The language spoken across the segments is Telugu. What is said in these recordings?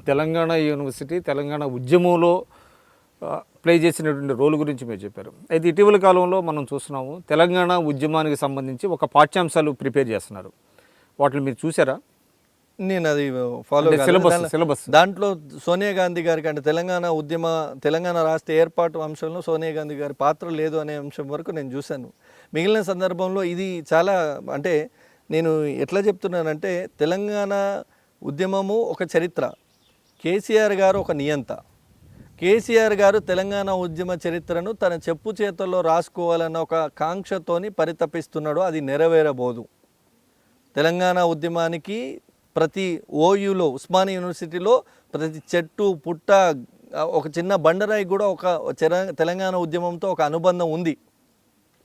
తెలంగాణ యూనివర్సిటీ తెలంగాణ ఉద్యమంలో ప్లే చేసినటువంటి రోల్ గురించి మీరు చెప్పారు. అయితే ఇటీవల కాలంలో మనం చూస్తున్నాము తెలంగాణ ఉద్యమానికి సంబంధించి ఒక పాఠ్యాంశాలు ప్రిపేర్ చేస్తున్నారు. వాటిని మీరు చూసారా? నేను అది ఫాలో సిలబస్ దాంట్లో సోనియా గాంధీ గారికి అంటే తెలంగాణ రాష్ట్ర ఏర్పాటు అంశంలో సోనియా గాంధీ గారి పాత్ర లేదు అనే అంశం వరకు నేను చూశాను. మిగిలిన సందర్భంలో ఇది చాలా అంటే నేను ఎట్లా చెప్తున్నానంటే తెలంగాణ ఉద్యమము ఒక చరిత్ర, కేసీఆర్ గారు ఒక నియంత. కేసీఆర్ గారు తెలంగాణ ఉద్యమ చరిత్రను తన చెప్పు చేతుల్లో రాసుకోవాలన్న ఒక కాంక్షతోని పరితపిస్తున్నాడు. అది నెరవేరబోదు. తెలంగాణ ఉద్యమానికి ప్రతి ఓయూలో ఉస్మానియా యూనివర్సిటీలో ప్రతి చెట్టు పుట్ట ఒక చిన్న బండరాయి కూడా ఒక తెలంగాణ ఉద్యమంతో ఒక అనుబంధం ఉంది.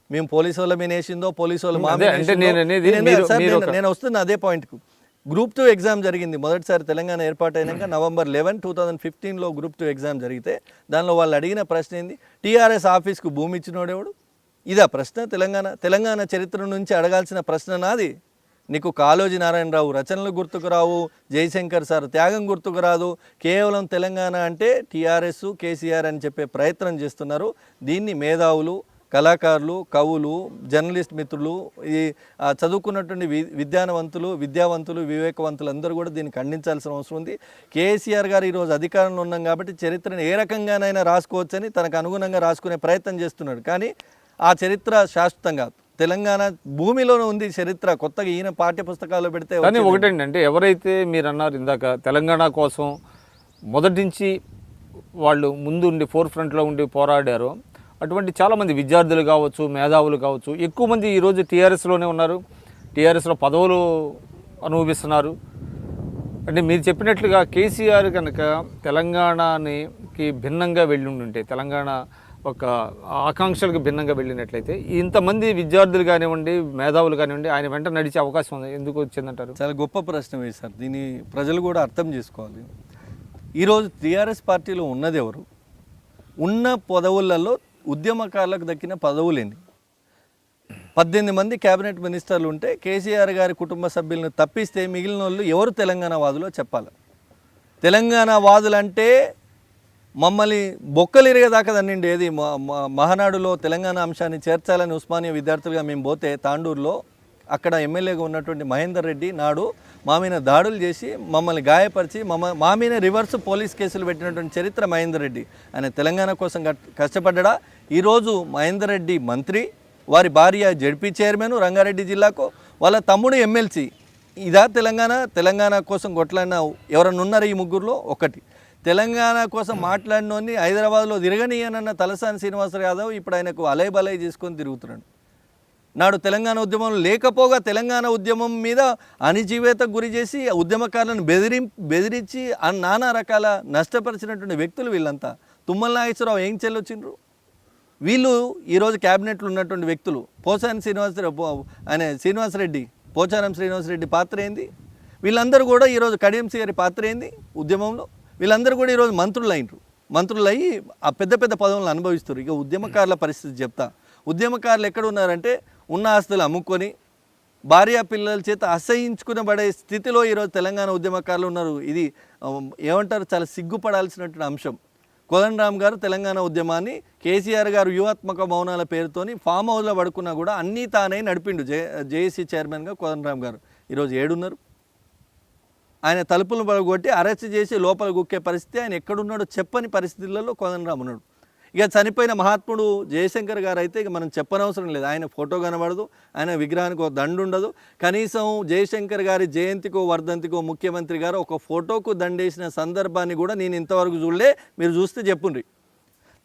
మేము పోలీసు వాళ్ళ మీద వేసిందో పోలీసు వాళ్ళు నేను వస్తున్నా అదే పాయింట్కు. గ్రూప్ 2 ఎగ్జామ్ జరిగింది మొదటిసారి తెలంగాణ ఏర్పాటైనాక November 11, 2015లో గ్రూప్ 2 ఎగ్జామ్ జరిగితే దానిలో వాళ్ళు అడిగిన ప్రశ్న ఏంది, టీఆర్ఎస్ ఆఫీస్కు భూమి ఇచ్చినోడెవడు? ఇదా ప్రశ్న? తెలంగాణ చరిత్ర నుంచి అడగాల్సిన ప్రశ్న నాది. నీకు కాళోజీ నారాయణరావు రచనలు గుర్తుకు రావు, జయశంకర్ సార్ త్యాగం గుర్తుకు రాదు. కేవలం తెలంగాణ అంటే టీఆర్ఎస్ కేసీఆర్ అని చెప్పే ప్రయత్నం చేస్తున్నారు. దీన్ని మేధావులు, కళాకారులు, కవులు, జర్నలిస్ట్ మిత్రులు, ఈ చదువుకున్నటువంటి విద్యావంతులు, వివేకవంతులు అందరూ కూడా దీన్ని ఖండించాల్సిన అవసరం ఉంది. కేసీఆర్ గారు ఈరోజు అధికారంలో ఉన్నాం కాబట్టి చరిత్రను ఏ రకంగానైనా రాసుకోవచ్చని తనకు అనుగుణంగా రాసుకునే ప్రయత్నం చేస్తున్నాడు. కానీ ఆ చరిత్ర శాశ్వతంగా తెలంగాణ భూమిలోనే ఉంది చరిత్ర. కొత్తగా ఈయన పాఠ్య పుస్తకాల్లో పెడితే కానీ ఒకటండి, అంటే ఎవరైతే మీరు అన్నారు ఇందాక తెలంగాణ కోసం మొదటి నుంచి వాళ్ళు ముందుండి ఫోర్ ఫ్రంట్లో ఉండి పోరాడారో అటువంటి చాలామంది విద్యార్థులు కావచ్చు, మేధావులు కావచ్చు, ఎక్కువ మంది ఈరోజు టీఆర్ఎస్లోనే ఉన్నారు, టీఆర్ఎస్లో పదవులు అనుభవిస్తున్నారు. అంటే మీరు చెప్పినట్లుగా కేసీఆర్ కనుక తెలంగాణకి భిన్నంగా వెళ్ళి ఉంటే, తెలంగాణ ఒక ఆకాంక్షలకు భిన్నంగా వెళ్ళినట్లయితే ఇంతమంది విద్యార్థులు కానివ్వండి, మేధావులు కానివ్వండి ఆయన వెంట నడిచే అవకాశం ఉంది. ఎందుకు వచ్చిందంటారు? చాలా గొప్ప ప్రశ్న వేశారు. దీన్ని ప్రజలు కూడా అర్థం చేసుకోవాలి. ఈరోజు టీఆర్ఎస్ పార్టీలో ఉన్నది ఎవరు? ఉన్న పదవులలో ఉద్యమకారులకు దక్కిన పదవులేండి. 18 మంది క్యాబినెట్ మినిస్టర్లు ఉంటే కేసీఆర్ గారి కుటుంబ సభ్యులను తప్పిస్తే మిగిలిన వాళ్ళు ఎవరు తెలంగాణ వాదులో చెప్పాలి. తెలంగాణ వాదులంటే మమ్మల్ని బొక్కలు ఇరిగేదాకా దన్నిండి. ఏది మహానాడులో తెలంగాణ అంశాన్ని చేర్చాలని ఉస్మానియా విద్యార్థులుగా మేము పోతే తాండూరులో అక్కడ ఎమ్మెల్యేగా ఉన్నటువంటి మహేందర్ రెడ్డి నాడు మా మీద దాడులు చేసి మమ్మల్ని గాయపరిచి మా మీద రివర్స్ పోలీస్ కేసులు పెట్టినటువంటి చరిత్ర మహేందర్ రెడ్డి. ఆయన తెలంగాణ కోసం కష్టపడ్డా. ఈరోజు మహేందర్ రెడ్డి మంత్రి, వారి భార్య జడ్పీ చైర్మన్ రంగారెడ్డి జిల్లాకు, వాళ్ళ తమ్ముడు ఎమ్మెల్సీ. ఇదా తెలంగాణ కోసం కొట్లాడిన ఎవరన్నా ఉన్నారు ఈ ముగ్గురులో? ఒకటి. తెలంగాణ కోసం మాట్లాడినోని హైదరాబాద్లో తిరగనీయనన్న తలసాని శ్రీనివాసరావు యాదవ్ ఇప్పుడు ఆయనకు అలై బలై చేసుకొని తిరుగుతున్నాడు. నాడు తెలంగాణ ఉద్యమం లేకపోగా తెలంగాణ ఉద్యమం మీద అణిచివేతకు గురి చేసి ఉద్యమకారులను బెదిరించి నానా రకాల నష్టపరిచినటువంటి వ్యక్తులు వీళ్ళంతా. తుమ్మల నాగేశ్వరరావు ఏం చెల్లొచ్చిండ్రు? వీళ్ళు ఈరోజు క్యాబినెట్లో ఉన్నటువంటి వ్యక్తులు. పోచారం శ్రీనివాసరెడ్డి పాత్ర ఏంది? వీళ్ళందరూ కూడా ఈరోజు కడియంసి గారి పాత్ర ఏంది ఉద్యమంలో? వీళ్ళందరూ కూడా ఈరోజు మంత్రులు అయ్యి ఆ పెద్ద పెద్ద పదవులను అనుభవిస్తారు. ఇక ఉద్యమకారుల పరిస్థితి చెప్తా. ఉద్యమకారులు ఎక్కడ ఉన్నారంటే ఉన్న ఆస్తులు అమ్ముకొని భార్య పిల్లల చేత అసహించుకునబడే స్థితిలో ఈరోజు తెలంగాణ ఉద్యమకారులు ఉన్నారు. ఇది ఏమంటారు, చాలా సిగ్గుపడాల్సినటువంటి అంశం. కోదండరామ్ గారు తెలంగాణ ఉద్యమాన్ని కేసీఆర్ గారు వ్యూహాత్మక మౌనాల పేరుతోని ఫామ్ హౌస్లో పడుకున్నా కూడా అన్నీ తానే నడిపిండు. జేఏసీ చైర్మన్గా కోదండరామ్ గారు ఈరోజు ఏడున్నారు? ఆయన తలుపులు పడగొట్టి అరెస్ట్ చేసి లోపల గుక్కే పరిస్థితి. ఆయన ఎక్కడున్నాడో చెప్పని పరిస్థితులలో కోదండరామ్ ఉన్నాడు. ఇక చనిపోయిన మహాత్ముడు జయశంకర్ గారు అయితే ఇక మనం చెప్పనవసరం లేదు. ఆయన ఫోటో కనబడదు, ఆయన విగ్రహానికి ఒక దండు ఉండదు. కనీసం జయశంకర్ గారి జయంతికో వర్ధంతికో ముఖ్యమంత్రి గారు ఒక ఫోటోకు దండేసిన సందర్భాన్ని కూడా నేను ఇంతవరకు చూడలే. మీరు చూస్తే చెప్పుండ్రి.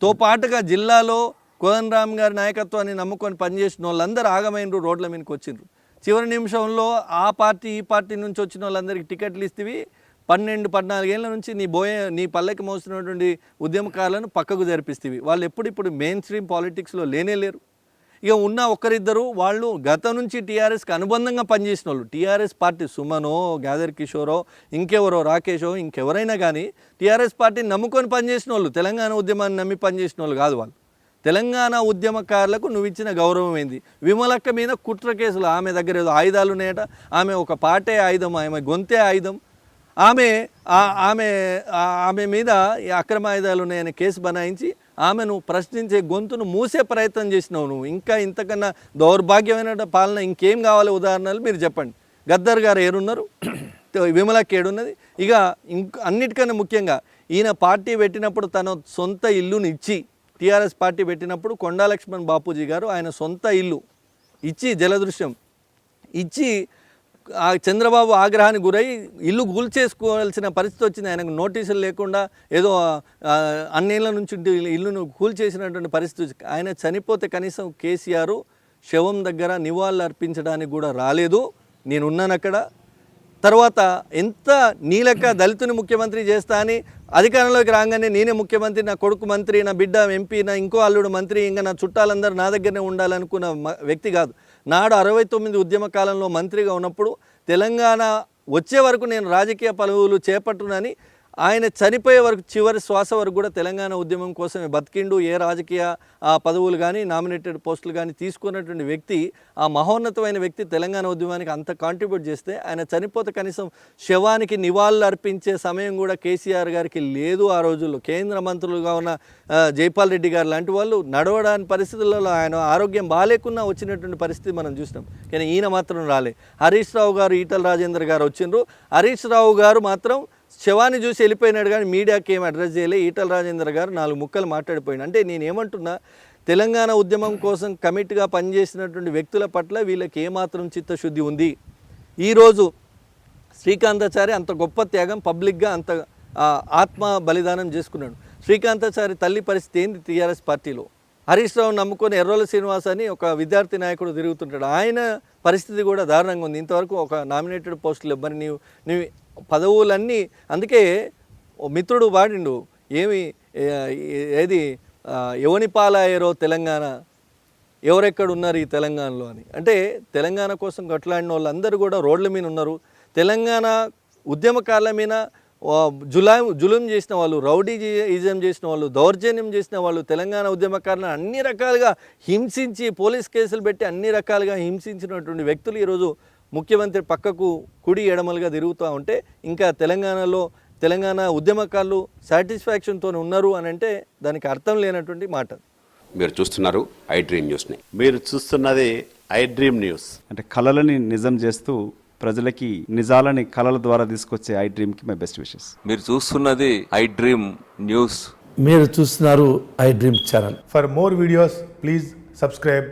తో పాటుగా జిల్లాలో కోదండరామ్ గారి నాయకత్వాన్ని నమ్ముకొని పనిచేసిన వాళ్ళందరూ ఆగమైనరు, రోడ్ల మీదకి వచ్చిండ్రు. చివరి నిమిషంలో ఆ పార్టీ ఈ పార్టీ నుంచి వచ్చిన వాళ్ళందరికీ టికెట్లు ఇస్తేవి 12-14 ఏళ్ళ నుంచి నీ పల్లెకి మోస్తున్నటువంటి ఉద్యమకారులను పక్కకు జరిపిస్తేవి. వాళ్ళు ఇప్పుడు మెయిన్ స్ట్రీమ్ పాలిటిక్స్లో లేరు. ఇక ఉన్న ఒకరిద్దరు వాళ్ళు గత నుంచి టీఆర్ఎస్కి అనుబంధంగా పనిచేసిన వాళ్ళు. టీఆర్ఎస్ పార్టీ సుమనో, గ్యాదర్ కిషోరో, ఇంకెవరో రాకేషో, ఇంకెవరైనా కానీ టీఆర్ఎస్ పార్టీని నమ్ముకొని పనిచేసిన వాళ్ళు, తెలంగాణ ఉద్యమాన్ని నమ్మి పనిచేసిన వాళ్ళు కాదు వాళ్ళు. తెలంగాణ ఉద్యమకారులకు నువ్వు ఇచ్చిన గౌరవం ఏంది? విమలక్క మీద కుట్ర కేసులు, ఆమె దగ్గర ఏదో ఆయుధాలు ఉన్నాయట, ఆమె ఒక పాటే ఆయుధం, ఆమె గొంతే ఆయుధం, ఆమె మీద ఈ అక్రమ ఆయుధాలు ఉన్నాయని కేసు బనాయించి ఆమెను ప్రశ్నించే గొంతును మూసే ప్రయత్నం చేసినావు నువ్వు. ఇంకా ఇంతకన్నా దౌర్భాగ్యమైన పాలన ఇంకేం కావాలి ఉదాహరణలు మీరు చెప్పండి. గద్దర్ గారు ఏరున్నారు, విమలకి ఏడున్నది. ఇక అన్నిటికన్నా ముఖ్యంగా ఈయన పార్టీ పెట్టినప్పుడు తన సొంత ఇల్లుని ఇచ్చి, టీఆర్ఎస్ పార్టీ పెట్టినప్పుడు కొండా లక్ష్మణ్ బాపూజీ గారు ఆయన సొంత ఇల్లు ఇచ్చి, జలదృశ్యం ఇచ్చి ఆ చంద్రబాబు ఆగ్రహానికి గురై ఇల్లు కూల్చేసుకోవాల్సిన పరిస్థితి వచ్చింది. ఆయనకు నోటీసులు లేకుండా ఏదో అన్నేళ్ల నుంచి ఇల్లును కూల్చేసినటువంటి పరిస్థితి. ఆయన చనిపోతే కనీసం కేసీఆర్ శవం దగ్గర నివాళులు అర్పించడానికి కూడా రాలేదు. నేనున్నాను అక్కడ. తర్వాత ఎంత నీలక దళితుని ముఖ్యమంత్రి చేస్తా అని అధికారంలోకి రాగానే నేనే ముఖ్యమంత్రి, నా కొడుకు మంత్రి, నా బిడ్డ ఎంపీ, నా ఇంకో అల్లుడు మంత్రి, ఇంకా నా చుట్టాలందరూ నా దగ్గరనే ఉండాలనుకున్న వ్యక్తి కాదు. నాడు 69 ఉద్యమ కాలంలో మంత్రిగా ఉన్నప్పుడు తెలంగాణ వచ్చే వరకు నేను రాజకీయ పదవులు చేపట్టునని ఆయన చనిపోయే వరకు, చివరి శ్వాస వరకు కూడా తెలంగాణ ఉద్యమం కోసమే బతికిండు. ఏ రాజకీయ పదవులు కానీ నామినేటెడ్ పోస్టులు కానీ తీసుకున్నటువంటి వ్యక్తి, ఆ మహోన్నతమైన వ్యక్తి తెలంగాణ ఉద్యమానికి అంత కాంట్రిబ్యూట్ చేస్తే ఆయన చనిపోతే కనీసం శవానికి నివాళులు అర్పించే సమయం కూడా కేసీఆర్ గారికి లేదు. ఆ రోజుల్లో కేంద్ర మంత్రులుగా ఉన్న జైపాల్ రెడ్డి గారు లాంటి వాళ్ళు నడవడానికి పరిస్థితులలో, ఆయన ఆరోగ్యం బాగాలేకున్నా వచ్చినటువంటి పరిస్థితి మనం చూసినాం. కానీ ఈయన మాత్రం రాలే. హరీష్ రావు గారు, ఈటల రాజేందర్ గారు వచ్చిండ్రు. హరీష్ రావు గారు మాత్రం శవాన్ని చూసి వెళ్ళిపోయినాడు, కానీ మీడియాకి ఏం అడ్రస్ చేయలే. ఈటల రాజేందర్ గారు 4 ముక్కలు మాట్లాడిపోయినాడు. అంటే నేనేమంటున్నా, తెలంగాణ ఉద్యమం కోసం కమిట్గా పనిచేసినటువంటి వ్యక్తుల పట్ల వీళ్ళకి ఏమాత్రం చిత్తశుద్ధి ఉంది? ఈరోజు శ్రీకాంతాచారి అంత గొప్ప త్యాగం, పబ్లిక్గా అంత ఆత్మ బలిదానం చేసుకున్నాడు. శ్రీకాంతాచారి తల్లి పరిస్థితి ఏంది టీఆర్ఎస్ పార్టీలో? హరీష్ రావు నమ్ముకొని ఎర్రోల శ్రీనివాస్ అని ఒక విద్యార్థి నాయకుడు తిరుగుతుంటాడు, ఆయన పరిస్థితి కూడా దారుణంగా ఉంది. ఇంతవరకు ఒక నామినేటెడ్ పోస్టులు. మరి నీవు పదవులన్నీ, అందుకే మిత్రుడు వాడిండు ఏది ఎవని పాలాయరో తెలంగాణ, ఎవరెక్కడ ఉన్నారు ఈ తెలంగాణలో అని. అంటే తెలంగాణ కోసం కొట్లాడిన వాళ్ళందరూ కూడా రోడ్ల మీద ఉన్నారు. తెలంగాణ ఉద్యమకారుల మీద జులుం చేసిన వాళ్ళు, రౌడీయిజం చేసిన వాళ్ళు, దౌర్జన్యం చేసిన వాళ్ళు, తెలంగాణ ఉద్యమకారులను అన్ని రకాలుగా హింసించి, పోలీస్ కేసులు పెట్టి అన్ని రకాలుగా హింసించినటువంటి వ్యక్తులు ఈరోజు ముఖ్యమంత్రి పక్కకు కుడి ఎడమలుగా తిరుగుతూ ఉంటే, ఇంకా తెలంగాణ ఉద్యమకారులు సాటిస్ఫాక్షన్తో ఉన్నారు అని అంటే దానికి అర్థం లేనటువంటి మాట. మీరు చూస్తున్నారు ఐ డ్రీమ్ న్యూస్ని. మీరు చూస్తున్నది ఐ డ్రీమ్ న్యూస్. అంటే కళలని నిజం చేస్తూ ప్రజలకి నిజాలని కళల ద్వారా తీసుకొచ్చే ఐ డ్రీమ్కి మై బెస్ట్ విషెస్. మీరు చూస్తున్నది ఐ డ్రీమ్ న్యూస్. మీరు చూస్తున్నారు I dream channel. For more videos, please subscribe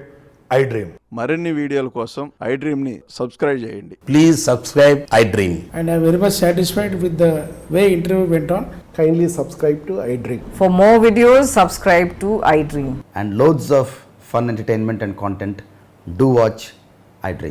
I Dream. మరిన్ని వీడియోల కోసం ఐ డ్రీమ్ని సబ్స్క్రైబ్ చేయండి. Please subscribe I dream. And I'm very much satisfied with the way interview went on. Kindly subscribe to I Dream. For more videos, subscribe to iDream. And loads of fun entertainment and content. Do watch I Dream.